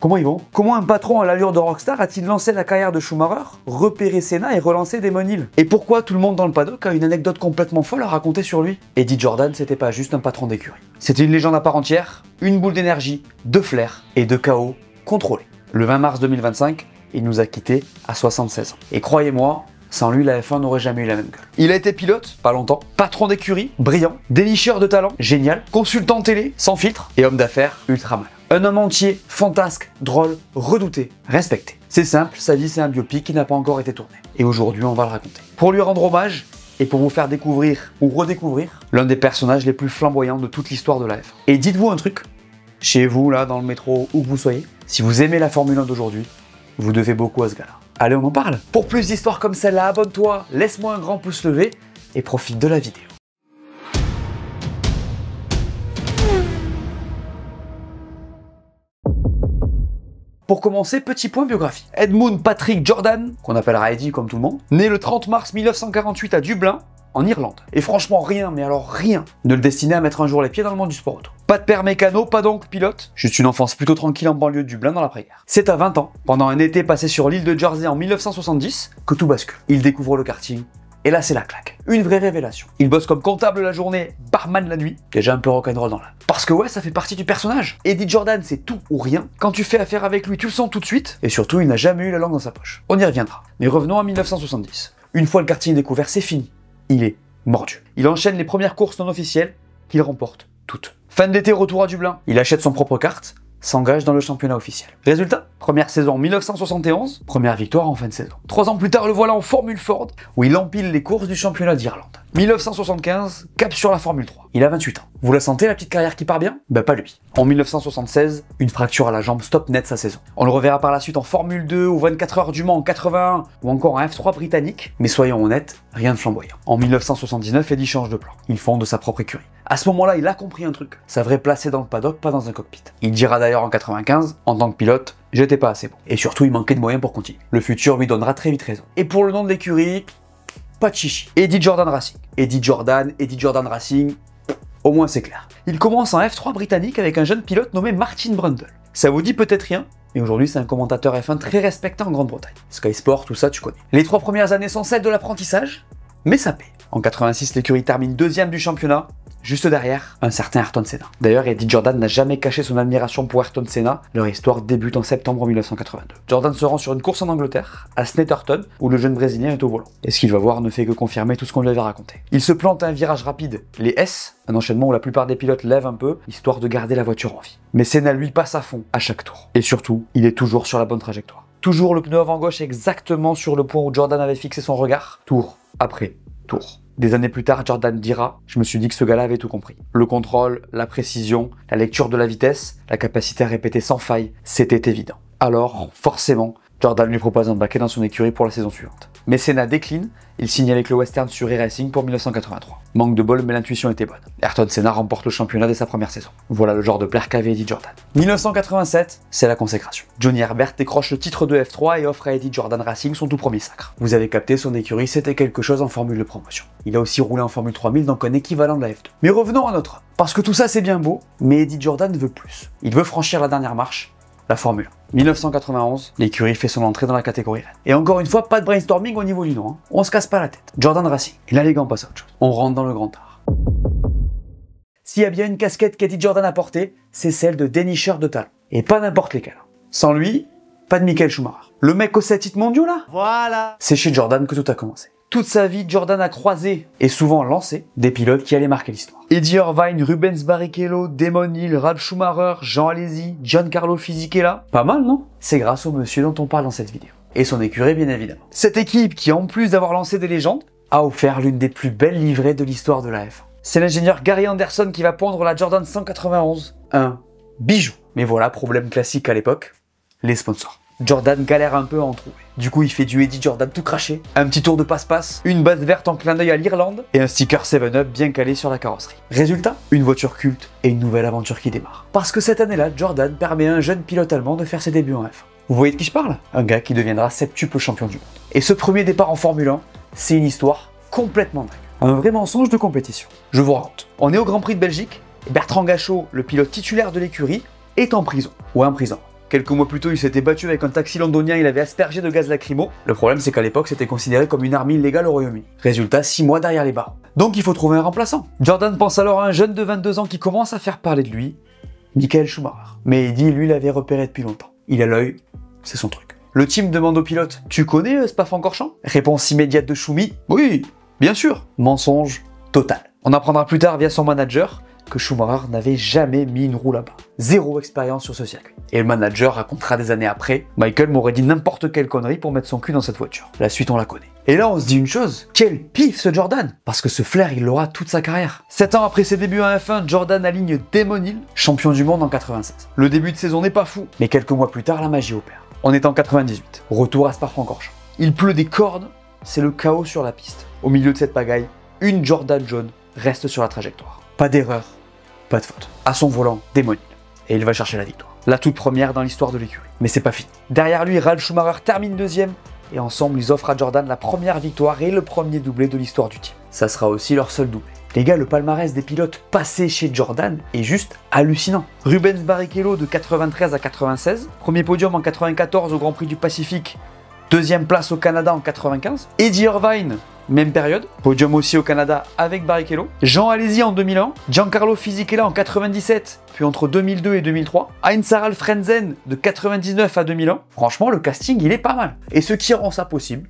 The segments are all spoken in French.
Comment ils vont? Comment un patron à l'allure de rockstar a-t-il lancé la carrière de Schumacher, repéré Senna et relancé Damon Hill? Et pourquoi tout le monde dans le paddock a une anecdote complètement folle à raconter sur lui? Eddie Jordan, c'était pas juste un patron d'écurie. C'était une légende à part entière, une boule d'énergie, de flair et de chaos contrôlé. Le 20 mars 2025, il nous a quittés à 76 ans. Et croyez-moi, sans lui, la F1 n'aurait jamais eu la même gueule. Il a été pilote, pas longtemps, patron d'écurie, brillant, dénicheur de talent, génial, consultant télé, sans filtre, et homme d'affaires ultra malin. Un homme entier, fantasque, drôle, redouté, respecté. C'est simple, sa vie c'est un biopic qui n'a pas encore été tourné. Et aujourd'hui, on va le raconter. Pour lui rendre hommage, et pour vous faire découvrir ou redécouvrir l'un des personnages les plus flamboyants de toute l'histoire de la F1. Et dites-vous un truc, chez vous, là, dans le métro, où que vous soyez, si vous aimez la Formule 1 d'aujourd'hui, vous devez beaucoup à ce gars-là. Allez, on en parle. Pour plus d'histoires comme celle-là, abonne-toi, laisse-moi un grand pouce levé et profite de la vidéo. Pour commencer, petit point biographie. Edmund Patrick Jordan, qu'on appellera Eddie comme tout le monde, né le 30 mars 1948 à Dublin, en Irlande. Et franchement, rien, mais alors rien, ne le destinait à mettre un jour les pieds dans le monde du sport auto. Pas de père mécano, pas d'oncle pilote, juste une enfance plutôt tranquille en banlieue de Dublin dans l'après-guerre. C'est à 20 ans, pendant un été passé sur l'île de Jersey en 1970, que tout bascule. Il découvre le karting, et là c'est la claque. Une vraie révélation. Il bosse comme comptable la journée, barman la nuit, déjà un peu rock'n'roll dans l'âme. Parce que ouais, ça fait partie du personnage. Eddie Jordan, c'est tout ou rien. Quand tu fais affaire avec lui, tu le sens tout de suite, et surtout, il n'a jamais eu la langue dans sa poche. On y reviendra. Mais revenons à 1970. Une fois le karting découvert, c'est fini. Il est mordu. Il enchaîne les premières courses non officielles, qu'il remporte toutes. Fin de l'été, retour à Dublin. Il achète son propre kart, s'engage dans le championnat officiel. Résultat, première saison en 1971, première victoire en fin de saison. 3 ans plus tard, le voilà en Formule Ford, où il empile les courses du championnat d'Irlande. 1975, cap sur la Formule 3. Il a 28 ans. Vous la sentez, la petite carrière qui part bien? Bah pas lui. En 1976, une fracture à la jambe stoppe net sa saison. On le reverra par la suite en Formule 2, ou 24 heures du Mans en 81, ou encore en F3 britannique, mais soyons honnêtes, rien de flamboyant. En 1979, Eddie change de plan. Il fonde sa propre écurie. À ce moment-là, il a compris un truc. Sa vraie place est dans le paddock, pas dans un cockpit. Il dira d'ailleurs en 95, en tant que pilote, j'étais pas assez bon. Et surtout, il manquait de moyens pour continuer. Le futur lui donnera très vite raison. Et pour le nom de l'écurie, pas de chichi. Eddie Jordan Racing. Eddie Jordan Racing, au moins c'est clair. Il commence en F3 britannique avec un jeune pilote nommé Martin Brundle. Ça vous dit peut-être rien, mais aujourd'hui c'est un commentateur F1 très respecté en Grande-Bretagne. Sky Sport, tout ça tu connais. Les 3 premières années sont celles de l'apprentissage, mais ça paie. En 86, l'écurie termine 2e du championnat, juste derrière un certain Ayrton Senna. D'ailleurs, Eddie Jordan n'a jamais caché son admiration pour Ayrton Senna. Leur histoire débute en septembre 1982. Jordan se rend sur une course en Angleterre, à Snetterton, où le jeune Brésilien est au volant. Et ce qu'il va voir ne fait que confirmer tout ce qu'on lui avait raconté. Il se plante à un virage rapide, les S, un enchaînement où la plupart des pilotes lèvent un peu, histoire de garder la voiture en vie. Mais Senna lui passe à fond à chaque tour. Et surtout, il est toujours sur la bonne trajectoire. Toujours le pneu avant gauche exactement sur le point où Jordan avait fixé son regard, tour après tour. Des années plus tard, Jordan dira « Je me suis dit que ce gars-là avait tout compris. Le contrôle, la précision, la lecture de la vitesse, la capacité à répéter sans faille, c'était évident. » Alors, forcément, Jordan lui propose un baquet dans son écurie pour la saison suivante. Mais Senna décline, il signe avec le Western sur e-Racing pour 1983. Manque de bol, mais l'intuition était bonne. Ayrton Senna remporte le championnat dès sa première saison. Voilà le genre de plaire qu'avait Eddie Jordan. 1987, c'est la consécration. Johnny Herbert décroche le titre de F3 et offre à Eddie Jordan Racing son tout premier sacre. Vous avez capté, son écurie, c'était quelque chose en formule de promotion. Il a aussi roulé en Formule 3000, donc un équivalent de la F2. Mais revenons à notre homme. Parce que tout ça c'est bien beau, mais Eddie Jordan veut plus. Il veut franchir la dernière marche, la Formule 1. 1991, l'écurie fait son entrée dans la catégorie reine. Et encore une fois, pas de brainstorming au niveau du nom, hein. On se casse pas la tête. Jordan Racing. Et là les gars, on passe à autre chose. On rentre dans le grand art. S'il y a bien une casquette qu'Eddie Jordan a portée, c'est celle de dénicheur de talent. Et pas n'importe lesquels. Sans lui, pas de Michael Schumacher. Le mec aux 7 titres mondiaux là, voilà. C'est chez Jordan que tout a commencé. Toute sa vie, Jordan a croisé, et souvent lancé, des pilotes qui allaient marquer l'histoire. Eddie Irvine, Rubens Barrichello, Damon Hill, Ralf Schumacher, Jean Alesi, Giancarlo Fisichella. Pas mal, non? C'est grâce au monsieur dont on parle dans cette vidéo. Et son écurie, bien évidemment. Cette équipe qui, en plus d'avoir lancé des légendes, a offert l'une des plus belles livrées de l'histoire de la F1. C'est l'ingénieur Gary Anderson qui va pondre la Jordan 191. Un bijou. Mais voilà, problème classique à l'époque, les sponsors. Jordan galère un peu à en trouver. Du coup, il fait du Eddie Jordan tout craché, un petit tour de passe-passe, une base verte en clin d'œil à l'Irlande et un sticker 7-Up bien calé sur la carrosserie. Résultat, une voiture culte et une nouvelle aventure qui démarre. Parce que cette année-là, Jordan permet à un jeune pilote allemand de faire ses débuts en F1. Vous voyez de qui je parle? Un gars qui deviendra septuple champion du monde. Et ce premier départ en Formule 1, c'est une histoire complètement dingue. Un vrai mensonge de compétition. Je vous raconte. On est au Grand Prix de Belgique et Bertrand Gachot, le pilote titulaire de l'écurie, est en prison. Ouais, en prison. Quelques mois plus tôt, il s'était battu avec un taxi londonien, il avait aspergé de gaz lacrymo. Le problème, c'est qu'à l'époque, c'était considéré comme une arme illégale au Royaume-Uni. Résultat, 6 mois derrière les barreaux. Donc il faut trouver un remplaçant. Jordan pense alors à un jeune de 22 ans qui commence à faire parler de lui, Michael Schumacher. Mais Eddie, lui, l'avait repéré depuis longtemps. Il a l'œil, c'est son truc. Le team demande au pilote, tu connais Spa-Francorchamps? Réponse immédiate de Schumi, oui, bien sûr. Mensonge total. On apprendra plus tard via son manager que Schumacher n'avait jamais mis une roue là-bas. Zéro expérience sur ce circuit. Et le manager racontera des années après, Michael m'aurait dit n'importe quelle connerie pour mettre son cul dans cette voiture. La suite, on la connaît. Et là, on se dit une chose, quel pif ce Jordan! Parce que ce flair, il l'aura toute sa carrière. 7 ans après ses débuts en F1, Jordan aligne Damon Hill, champion du monde en 96. Le début de saison n'est pas fou, mais quelques mois plus tard, la magie opère. On est en 98, retour à Spa-Francorchamps. Il pleut des cordes, c'est le chaos sur la piste. Au milieu de cette pagaille, une Jordan jaune reste sur la trajectoire. Pas d'erreur, pas de faute. À son volant, Damon Hill. Et il va chercher la victoire. La toute première dans l'histoire de l'écurie. Mais c'est pas fini. Derrière lui, Ralf Schumacher termine deuxième. Et ensemble, ils offrent à Jordan la première victoire et le premier doublé de l'histoire du team. Ça sera aussi leur seul doublé. Les gars, le palmarès des pilotes passés chez Jordan est juste hallucinant. Rubens Barrichello de 93 à 96, premier podium en 94 au Grand Prix du Pacifique, deuxième place au Canada en 95. Eddie Irvine, même période, podium aussi au Canada avec Barrichello. Jean Alesi en 2001, Giancarlo Fisichella en 97, puis entre 2002 et 2003. Heinz-Harald Frentzen de 99 à 2001. Franchement, le casting, il est pas mal. Et ce qui rend ça possible,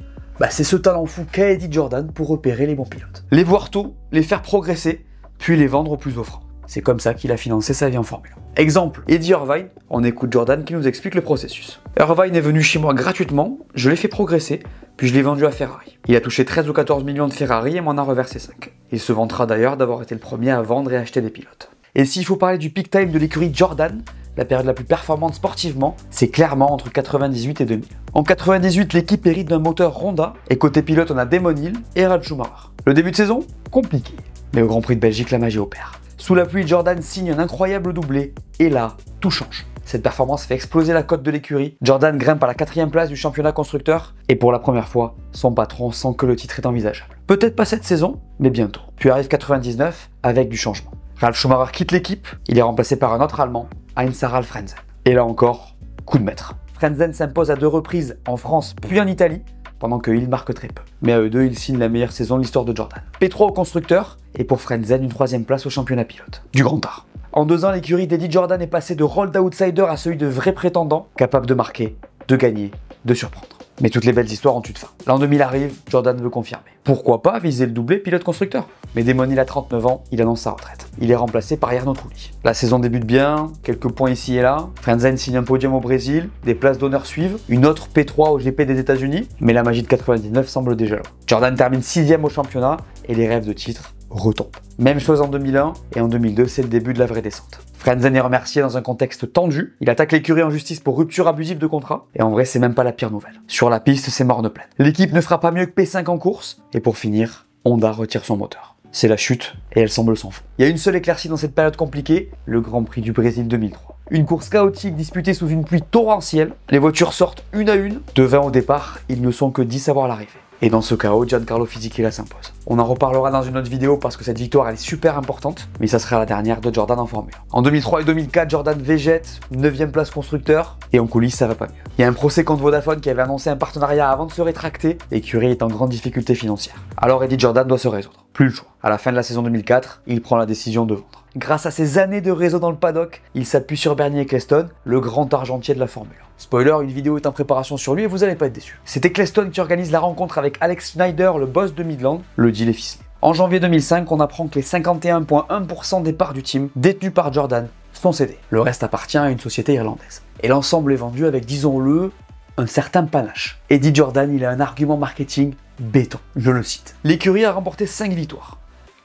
c'est ce talent fou qu'a Eddie Jordan pour repérer les bons pilotes. Les voir tôt, les faire progresser, puis les vendre au plus offrant. C'est comme ça qu'il a financé sa vie en Formule 1. Exemple, Eddie Irvine, on écoute Jordan qui nous explique le processus. Irvine est venu chez moi gratuitement, je l'ai fait progresser, puis je l'ai vendu à Ferrari. Il a touché 13 ou 14 millions de Ferrari et m'en a reversé 5. Il se vantera d'ailleurs d'avoir été le premier à vendre et acheter des pilotes. Et s'il faut parler du peak time de l'écurie Jordan, la période la plus performante sportivement, c'est clairement entre 98 et 2000. En 98, l'équipe hérite d'un moteur Honda, et côté pilote, on a Damon Hill et Ralf Schumacher. Le début de saison, compliqué. Mais au Grand Prix de Belgique, la magie opère. Sous la pluie, Jordan signe un incroyable doublé, et là, tout change. Cette performance fait exploser la cote de l'écurie. Jordan grimpe à la 4e place du championnat constructeur, et pour la première fois, son patron sent que le titre est envisageable. Peut-être pas cette saison, mais bientôt. Puis arrive 99, avec du changement. Ralf Schumacher quitte l'équipe, il est remplacé par un autre Allemand, Heinz-Harald Frentzen. Et là encore, coup de maître. Frentzen s'impose à 2 reprises en France puis en Italie, pendant que Hill marque très peu. Mais à eux deux, ils signent la meilleure saison de l'histoire de Jordan. P3 au constructeur, et pour Frentzen, une 3e place au championnat pilote. Du grand art. En 2 ans, l'écurie d'Eddie Jordan est passée de rôle d'outsider à celui de vrai prétendant, capable de marquer, de gagner, de surprendre. Mais toutes les belles histoires ont une fin. L'an 2000 arrive, Jordan veut confirmer. Pourquoi pas viser le doublé pilote-constructeur? Mais Damon Hill a 39 ans, il annonce sa retraite. Il est remplacé par Jarno Trulli. La saison débute bien, quelques points ici et là. Frentzen signe un podium au Brésil, des places d'honneur suivent, une autre P3 au GP des États-Unis, mais la magie de 99 semble déjà loin. Jordan termine 6e au championnat et les rêves de titre retombent. Même chose en 2001 et en 2002, c'est le début de la vraie descente. Frentzen est remercié dans un contexte tendu, il attaque l'écurie en justice pour rupture abusive de contrat, et en vrai c'est même pas la pire nouvelle. Sur la piste, c'est morne pleine. L'équipe ne fera pas mieux que P5 en course, et pour finir, Honda retire son moteur. C'est la chute, et elle semble sans fond. Il y a une seule éclaircie dans cette période compliquée, le Grand Prix du Brésil 2003. Une course chaotique disputée sous une pluie torrentielle, les voitures sortent une à une, de 20 au départ, ils ne sont que 10 à voir l'arrivée. Et dans ce chaos, Giancarlo Fisichella s'impose. On en reparlera dans une autre vidéo parce que cette victoire elle est super importante, mais ça sera la dernière de Jordan en Formule 1. En 2003 et 2004, Jordan végète, 9e place constructeur, et en coulisses ça va pas mieux. Il y a un procès contre Vodafone qui avait annoncé un partenariat avant de se rétracter, l'écurie est en grande difficulté financière. Alors Eddie Jordan doit se résoudre, plus le choix. À la fin de la saison 2004, il prend la décision de vendre. Grâce à ses années de réseau dans le paddock, il s'appuie sur Bernie Ecclestone, le grand argentier de la Formule 1. Spoiler, une vidéo est en préparation sur lui et vous allez pas être déçus. C'est Ecclestone qui organise la rencontre avec Alex Schneider, le boss de Midland, le deal est ficelé. En janvier 2005, on apprend que les 51,1% des parts du team détenues par Jordan sont cédées. Le reste appartient à une société irlandaise. Et l'ensemble est vendu avec, disons-le, un certain panache. Eddie Jordan, il a un argument marketing béton, je le cite. L'écurie a remporté 5 victoires,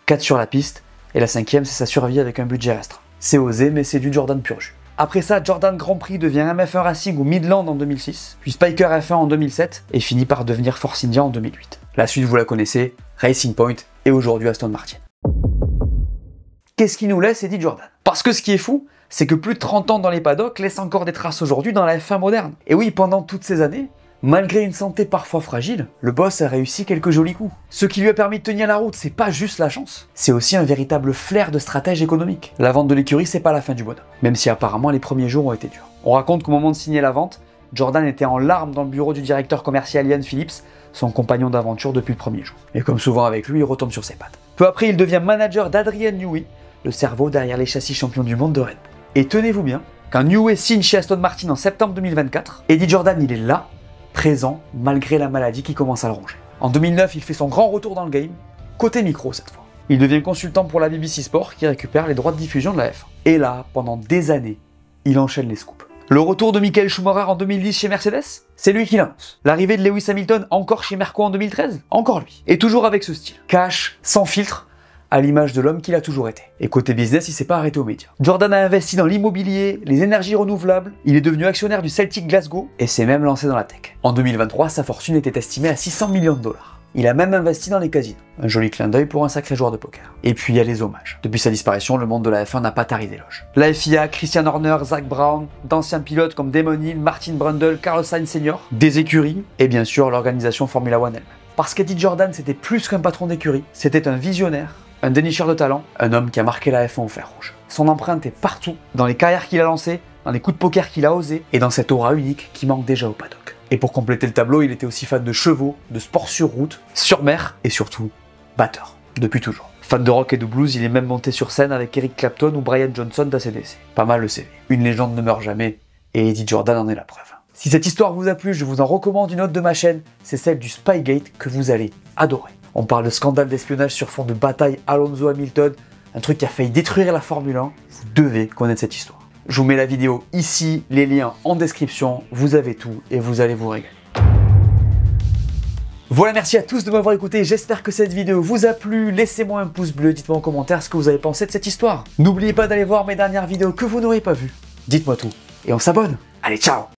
4 sur la piste, et la 5e, c'est sa survie avec un budget restreint. C'est osé, mais c'est du Jordan pur jus. Après ça, Jordan Grand Prix devient MF1 Racing au Midland en 2006, puis Spiker F1 en 2007, et finit par devenir Force India en 2008. La suite, vous la connaissez, Racing Point, et aujourd'hui Aston Martin. Qu'est-ce qui nous laisse Eddie Jordan? Parce que ce qui est fou, c'est que plus de 30 ans dans les paddocks laissent encore des traces aujourd'hui dans la F1 moderne. Et oui, pendant toutes ces années, malgré une santé parfois fragile, le boss a réussi quelques jolis coups. Ce qui lui a permis de tenir la route, c'est pas juste la chance, c'est aussi un véritable flair de stratège économique. La vente de l'écurie, c'est pas la fin du bonhomme, même si apparemment les premiers jours ont été durs. On raconte qu'au moment de signer la vente, Jordan était en larmes dans le bureau du directeur commercial Ian Phillips, son compagnon d'aventure depuis le premier jour. Et comme souvent avec lui, il retombe sur ses pattes. Peu après, il devient manager d'Adrian Newey, le cerveau derrière les châssis champions du monde de Red Bull. Et tenez-vous bien, quand Newey signe chez Aston Martin en septembre 2024, Eddie Jordan il est là, présent, malgré la maladie qui commence à le ronger. En 2009, il fait son grand retour dans le game, côté micro cette fois. Il devient consultant pour la BBC Sport qui récupère les droits de diffusion de la F1. Et là, pendant des années, il enchaîne les scoops. Le retour de Michael Schumacher en 2010 chez Mercedes, c'est lui qui l'annonce. L'arrivée de Lewis Hamilton encore chez Merco en 2013, encore lui. Et toujours avec ce style. Cash, sans filtre, à l'image de l'homme qu'il a toujours été. Et côté business, il s'est pas arrêté aux médias. Jordan a investi dans l'immobilier, les énergies renouvelables, il est devenu actionnaire du Celtic Glasgow et s'est même lancé dans la tech. En 2023, sa fortune était estimée à 600 millions de dollars. Il a même investi dans les casinos. Un joli clin d'œil pour un sacré joueur de poker. Et puis il y a les hommages. Depuis sa disparition, le monde de la F1 n'a pas tari d'éloges. La FIA, Christian Horner, Zak Brown, d'anciens pilotes comme Damon Hill, Martin Brundle, Carlos Sainz Sr., des écuries, et bien sûr l'organisation Formula One elle-même. Parce qu'Eddie Jordan, c'était plus qu'un patron d'écurie, c'était un visionnaire, un dénicheur de talent, un homme qui a marqué la F1 au fer rouge. Son empreinte est partout, dans les carrières qu'il a lancées, dans les coups de poker qu'il a osés, et dans cette aura unique qui manque déjà au paddock. Et pour compléter le tableau, il était aussi fan de chevaux, de sport sur route, sur mer, et surtout, batteur, depuis toujours. Fan de rock et de blues, il est même monté sur scène avec Eric Clapton ou Brian Johnson d'ACDC. Pas mal le CV. Une légende ne meurt jamais, et Eddie Jordan en est la preuve. Si cette histoire vous a plu, je vous en recommande une autre de ma chaîne, c'est celle du Spygate que vous allez adorer. On parle de scandale d'espionnage sur fond de bataille Alonso-Hamilton, un truc qui a failli détruire la Formule 1. Vous devez connaître cette histoire. Je vous mets la vidéo ici, les liens en description, vous avez tout et vous allez vous régaler. Voilà, merci à tous de m'avoir écouté, j'espère que cette vidéo vous a plu, laissez-moi un pouce bleu, dites-moi en commentaire ce que vous avez pensé de cette histoire. N'oubliez pas d'aller voir mes dernières vidéos que vous n'aurez pas vues, dites-moi tout, et on s'abonne. Allez, ciao!